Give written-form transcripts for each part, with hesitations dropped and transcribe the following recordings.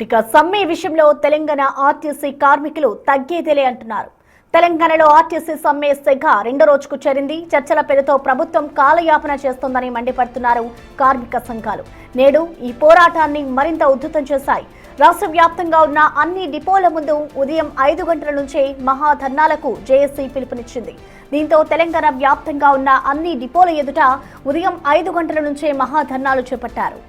ఇక సమ్మె విషయంలో తెలంగాణ ఆర్టీసీ కార్మికులు తగ్గేదేలే అంటున్నారు. తెలంగాణలో ఆర్టీసీ సమ్మె సెగ రెండో రోజుకు చేరింది. చర్చల పేరుతో ప్రభుత్వం కాలయాపన చేస్తోందని మండిపడుతున్నారు కార్మిక సంఘాలు. నేడు ఈ పోరాటాన్ని మరింత ఉధృతం చేశాయి. రాష్ట్ర వ్యాప్తంగా ఉన్న అన్ని డిపోల ముందు ఉదయం 5 గంటల నుంచే మహాధర్నాలకు జేఏసీ పిలుపునిచ్చింది. దీంతో తెలంగాణ వ్యాప్తంగా ఉన్న అన్ని డిపోల ఎదుట ఉదయం 5 గంటల నుంచే మహాధర్నాలు చేపట్టారు.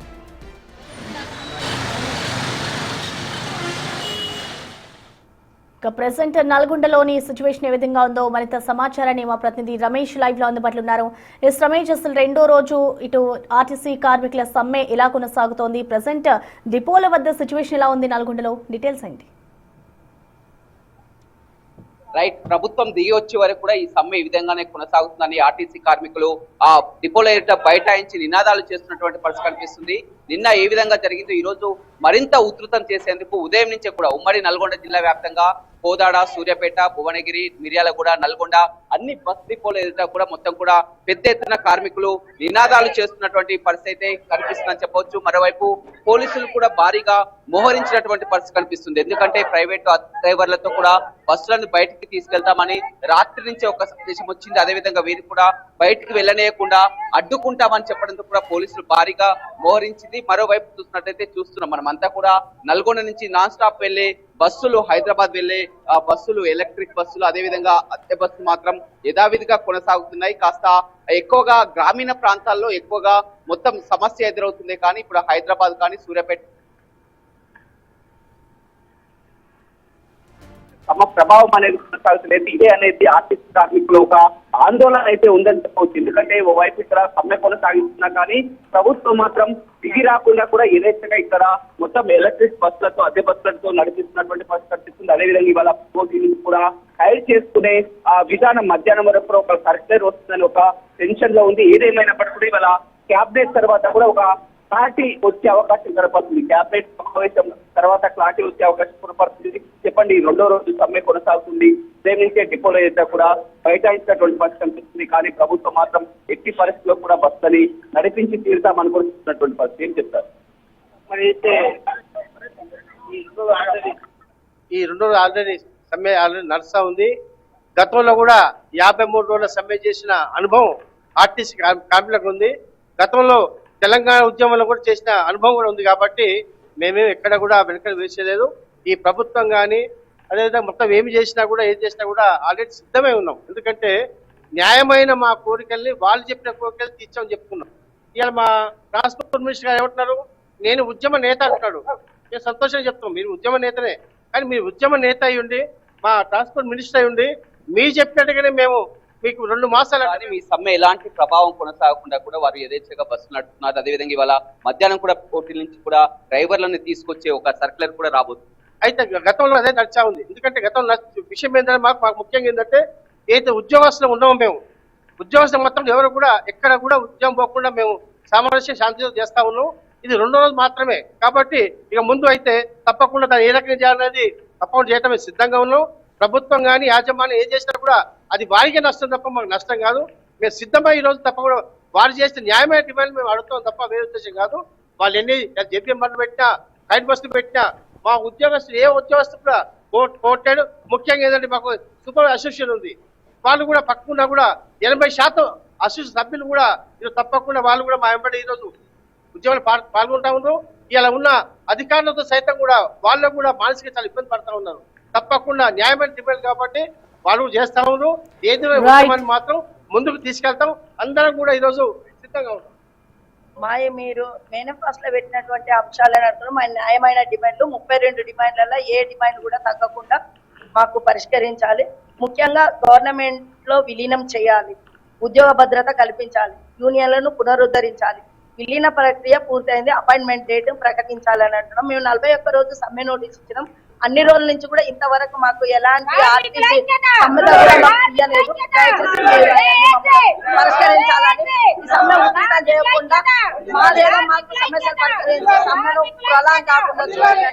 ప్రెసెంట్ నల్గొండలోని సిచ్యువేషన్ ఏ విధంగా ఉందో మరింత సమాచారాన్ని మా ప్రతినిధి రమేష్ లైవ్ లో అందుబాటులో ఉన్నారు. ఎస్ రమేష్, అసలు రెండో రోజు ఇటు ఆర్టీసీ కార్మికుల సమ్మె ఎలా కొనసాగుతోంది? ప్రెసెంట్ డిపోల వద్ద సిచ్యువేషన్ ఎలా ఉంది నల్గొండలో? డీటెయిల్స్ ఏంటి? రైట్, ప్రభుత్వం దిగి వచ్చే వరకు కూడా ఈ సమ్మె ఈ విధంగానే కొనసాగుతుందని ఆర్టీసీ కార్మికులు ఆ డిపోల ఎదుట బైఠాయించి నినాదాలు చేస్తున్నటువంటి పరిస్థితి కనిపిస్తుంది. నిన్న ఏ విధంగా జరిగిందో ఈ రోజు మరింత ఉధృతం చేసేందుకు ఉదయం నుంచే కూడా ఉమ్మడి నల్గొండ జిల్లా వ్యాప్తంగా కోదాడ, సూర్యాపేట, భువనగిరి, మిర్యాలగూడ, నల్గొండ అన్ని బస్ డిపోల ఎదుట కూడా మొత్తం కూడా పెద్ద ఎత్తున కార్మికులు నినాదాలు చేస్తున్నటువంటి పరిస్థితి అయితే కనిపిస్తుందని చెప్పవచ్చు. మరోవైపు పోలీసులు కూడా భారీగా మోహరించినటువంటి పరిస్థితి కనిపిస్తుంది. ఎందుకంటే ప్రైవేట్ డ్రైవర్లతో కూడా బస్సులను బయటికి తీసుకెళ్తామని రాత్రి నుంచే ఒక సందేశం వచ్చింది. అదేవిధంగా వీరు కూడా బయటికి వెళ్ళనేయకుండా అడ్డుకుంటామని చెప్పడంతో కూడా పోలీసులు భారీగా మోహరించింది. మరోవైపు చూసినట్లయితే చూస్తున్నాం మనం అంతా కూడా నల్గొండ నుంచి నాన్ స్టాప్ వెళ్లే బస్సులు, హైదరాబాద్ వెళ్లే బస్సులు, ఎలక్ట్రిక్ బస్సులు, అదేవిధంగా అద్దె బస్సులు మాత్రం యథావిధిగా కొనసాగుతున్నాయి. కాస్త ఎక్కువగా గ్రామీణ ప్రాంతాల్లో ఎక్కువగా మొత్తం సమస్య ఎదురవుతుంది. కానీ ఇప్పుడు హైదరాబాద్ కానీ సూర్యాపేట తమ ప్రభావం అనేది కొనసాగుతుంది. ఇదే అనేది ఆర్టీసీ కార్మికులు ఒక ఆందోళన అయితే ఉందని చెప్పవచ్చు. ఎందుకంటే ఓవైపు ఇక్కడ సమ్మె కొనసాగిస్తున్నా కానీ ప్రభుత్వం మాత్రం దిగి రాకుండా కూడా యథేచ్ఛగా ఇక్కడ మొత్తం ఎలక్ట్రిక్ బస్సులతో, అద్దె బస్సులతో నడిపిస్తున్నటువంటి పరిస్థితి కనిపిస్తుంది. అదేవిధంగా ఇవాళ పోటీ నుంచి కూడా హైర్ చేసుకునే ఆ విధానం మధ్యాహ్నం వరకు ఒక సర్క్యులర్ వస్తుందని ఒక టెన్షన్ లో ఉంది. ఏదేమైనప్పటికీ కూడా ఇవాళ క్యాబినెట్ తర్వాత కూడా ఒక క్లారిటీ వచ్చే అవకాశం కనపడుతుంది. క్యాబినెట్ సమావేశం తర్వాత క్లారిటీ వచ్చే అవకాశం కనపడుతుంది. చెప్పండి, రెండో రోజు సమ్మె కొనసాగుతుంది. ఉదయం నుంచే డిపోలో అయితే కూడా బైఠాయించినటువంటి పరిస్థితి కనిపిస్తుంది. కానీ ప్రభుత్వం మాత్రం ఎట్టి పరిస్థితుల్లో కూడా బస్సుని నడిపించి తీరుతామనుకుంటున్నటువంటి పరిస్థితి. ఏం చెప్తారు? ఈ రెండో రోజు ఆల్రెడీ సమ్మె నడుస్తా ఉంది. గతంలో కూడా 53 రోజుల సమ్మె చేసిన అనుభవం ఆర్టీసీ కార్మికులకు ఉంది. గతంలో తెలంగాణ ఉద్యమంలో కూడా చేసిన అనుభవం కూడా ఉంది. కాబట్టి మేమేమి ఎక్కడ కూడా వెనకలు వేసేలేదు. ఈ ప్రభుత్వం కానీ అదేవిధంగా మొత్తం ఏం చేసినా కూడా ఆల్రెడీ సిద్ధమై ఉన్నాం. ఎందుకంటే న్యాయమైన మా కోరికల్ని వాళ్ళు చెప్పిన కోరికలు తీర్చామని చెప్పుకున్నాం. ఇవాళ మా ట్రాన్స్పోర్ట్ మినిస్టర్ గారు ఏమంటున్నారు, నేను ఉద్యమ నేత అంటున్నాడు. నేను సంతోషంగా చెప్తాం, మీరు ఉద్యమ నేతనే. కానీ మీరు ఉద్యమ నేత అయి ఉండి, మా ట్రాన్స్పోర్ట్ మినిస్టర్ అయి ఉండి, మీరు చెప్పినట్టుగానే మేము మీకు 2 మాసాలు మీ సమ్మె ఎలాంటి ప్రభావం కొనసాగకుండా కూడా వారు యథేచ్ఛగా బస్సులు నడుపుతున్నారు. అదేవిధంగా ఇవాళ మధ్యాహ్నం కూడా పోటీల నుంచి కూడా డ్రైవర్లను తీసుకొచ్చే ఒక సర్క్యులర్ కూడా రాబోతుంది. అయితే గతంలో అదే నడిచా ఉంది. ఎందుకంటే గతంలో విషయం ఏంటంటే మాకు ముఖ్యంగా ఏంటంటే ఏదైతే ఉద్యోగస్తులు ఉన్నామో మేము ఉద్యోగస్తులు మొత్తం ఎవరు కూడా ఎక్కడ కూడా ఉద్యోగం పోకుండా మేము సామరస్య శాంతితో చేస్తా ఉన్నాం. ఇది రెండో రోజు మాత్రమే. కాబట్టి ఇక ముందు అయితే తప్పకుండా దాన్ని ఏ రకంగా చేయాలనేది తప్పకుండా చేయటమే సిద్ధంగా ఉన్నాం. ప్రభుత్వం కానీ యాజమాన్యం ఏం చేసినా కూడా అది వారికే నష్టం తప్ప మాకు నష్టం కాదు. మేము సిద్ధమై ఈ రోజు తప్పకుండా వారు చేసిన న్యాయమైన డిమాండ్ మేము అడుగుతాం తప్ప వేరే ఉద్దేశం కాదు. వాళ్ళు ఎన్ని జేపీఎం బండ్లు పెట్టినా, హైట్ బస్సులు పెట్టినా మా ఉద్యోగస్తులు ఏ ఉద్యోగస్తులు కూడా కోర్టాడు. ముఖ్యంగా ఏంటంటే మాకు సూపర్ అసోసియేషన్ ఉంది. వాళ్ళు కూడా పక్కకుండా కూడా 80% అసోసియేషన్ సభ్యులు కూడా ఈరోజు తప్పకుండా వాళ్ళు కూడా మా వెంబడి ఈరోజు ఉద్యోగాలు పాల్గొంటా ఉన్నారు. ఇలా ఉన్న అధికారులతో సైతం కూడా వాళ్ళు కూడా మానసిక చాలా ఇబ్బంది పడతా ఉన్నారు. తప్పకుండా న్యాయమైన డిమాండ్ కాబట్టి వాళ్ళు చేస్తా ఉన్నారు. ఏది మాత్రం ముందుకు తీసుకెళ్తాం. అందరం కూడా ఈరోజు సిద్ధంగా ఉంటాం. మీరు మేనిఫెస్టోలో పెట్టినటువంటి అంశాలను అంటున్నారు. మా న్యాయమైన డిమాండ్లు 32 డిమాండ్లలో ఏ డిమాండ్ కూడా తగ్గకుండా మాకు పరిష్కరించాలి. ముఖ్యంగా గవర్నమెంట్ లో విలీనం చేయాలి, ఉద్యోగ భద్రత కల్పించాలి, యూనియన్లను పునరుద్ధరించాలి, విలీన ప్రక్రియ పూర్తయింది, అపాయింట్మెంట్ డేట్ ప్రకటించాలని అంటున్నాం. మేము 41 రోజు సమ్మె నోటీస్ ఇచ్చినాం. అన్ని రోజుల నుంచి కూడా ఇంతవరకు మాకు ఎలాంటి ఆర్టీసీ సమ్మెలో కూడా మాకు ఇయ్యలేదు. పరిష్కరించాలని ఈ సమ్మె ఉధృతం చేయకుండా మాదేదో మాకు సమస్యలు పరిష్కరించి సమ్మెను ప్రళయం కాకుండా చూడాలని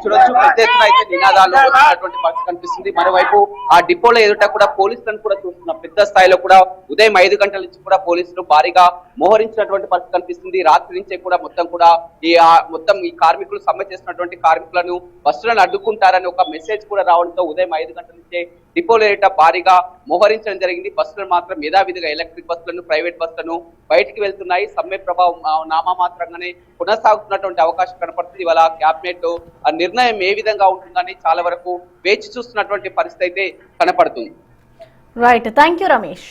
చూడొచ్చు పెద్ద ఎత్తున అయితే నినాదాలు వస్తున్నటువంటి పరిస్థితి కనిపిస్తుంది. మరోవైపు ఆ డిపోలో ఎదుట కూడా పోలీసులను కూడా చూస్తున్నాం. పెద్ద స్థాయిలో కూడా ఉదయం 5 గంటల నుంచి కూడా పోలీసులు భారీగా మోహరించినటువంటి పరిస్థితి కనిపిస్తుంది. రాత్రి నుంచే కూడా మొత్తం ఈ కార్మికులు సమ్మె చేస్తున్నటువంటి కార్మికులను బస్సులను అడ్డుకుంటారని ఒక మెసేజ్ కూడా రావడంతో ఉదయం 5 గంటల నుంచే డిపోలో ఎదుట భారీగా మోహరించడం జరిగింది. బస్సులను మాత్రం యథావిధిగా ఎలక్ట్రిక్ బస్సులను, ప్రైవేట్ బస్సులను బయటికి వెళ్తున్నాయి. సమ్మె ప్రభావం నామమాత్రంగానే కొనసాగుతున్నటువంటి అవకాశం కనపడుతుంది. ఇవాళ క్యాబినెట్ ఆ నిర్ణయం ఏ విధంగా ఉంటుందని చాలా వరకు వేచి చూస్తున్నటువంటి పరిస్థితి అయితే కనపడుతుంది. Right, thank you Ramesh.